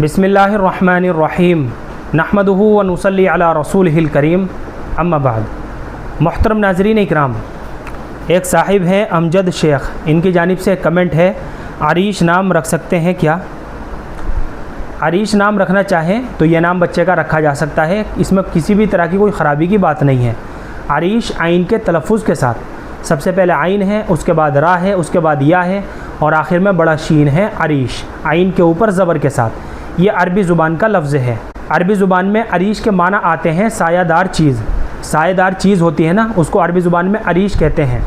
बिस्मिल्लाहिर्रहमानिर्रहीम नहमदुहु व नुसल्ली अला रसूलिहिल करीम अम्मा बाद। मोहतरम नाज़रीन इकराम, एक साहिब हैं अमजद शेख, इनकी जानिब से कमेंट है, आरीश नाम रख सकते हैं क्या? आरीश नाम रखना चाहें तो यह नाम बच्चे का रखा जा सकता है, इसमें किसी भी तरह की कोई ख़राबी की बात नहीं है। आरीश आइन के तलफ़ुज़ के साथ, सबसे पहले आइन है, उसके बाद रा है, उसके बाद या है और आखिर में बड़ा शीन है। आरीश आइन के ऊपर ज़बर के साथ, ये अरबी ज़ुबान का लफ्ज़ है। अरबी ज़ुबान में अरीश के माना आते हैं सायादार चीज़। सायेदार चीज़ होती है ना, उसको अरबी ज़ुबान में अरीश कहते हैं।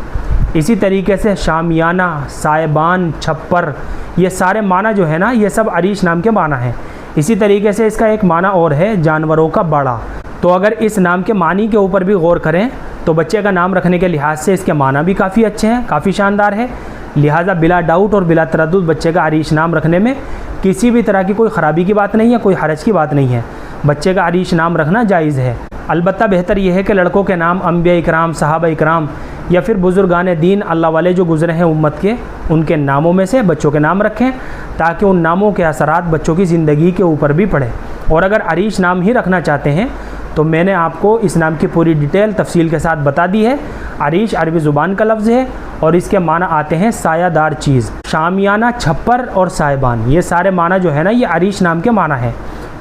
इसी तरीके से शामियाना, सायबान, छप्पर, ये सारे माना जो है ना, ये सब अरीश नाम के माना हैं। इसी तरीके से इसका एक माना और है जानवरों का बाड़ा। तो अगर इस नाम के मानी के ऊपर भी गौर करें तो बच्चे का नाम रखने के लिहाज से इसके माना भी काफ़ी अच्छे हैं, काफ़ी शानदार है। लिहाजा बिला डाउट और बिला तरद्दुद बच्चे का आरीश नाम रखने में किसी भी तरह की कोई ख़राबी की बात नहीं है, कोई हरज की बात नहीं है। बच्चे का आरीश नाम रखना जायज़ है। अलबत्ता बेहतर यह है कि लड़कों के नाम अंबिया इकराम, सहाबा इकराम या फिर बुज़ुर्गान दीन अल्लाह वाले जो गुज़रे हैं उम्मत के, उनके नामों में से बच्चों के नाम रखें ताकि उन नामों के असरात बच्चों की ज़िंदगी के ऊपर भी पड़े। और अगर आरीश नाम ही रखना चाहते हैं तो मैंने आपको इस नाम की पूरी डिटेल तफसील के साथ बता दी है। आरीश अरबी ज़ुबान का लफ्ज़ है और इसके माना आते हैं सायादार चीज़। शामियाना, छप्पर और साहिबान, ये सारे माना जो है ना, ये आरीश नाम के माना है।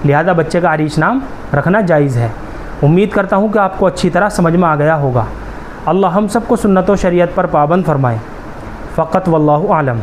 लिहाजा बच्चे का आरीश नाम रखना जायज़ है। उम्मीद करता हूँ कि आपको अच्छी तरह समझ में आ गया होगा। अल्लाह हम सबको सुन्नत व शरीयत पर पाबंद फरमाए। फ़क़त वल्लाहु आलम।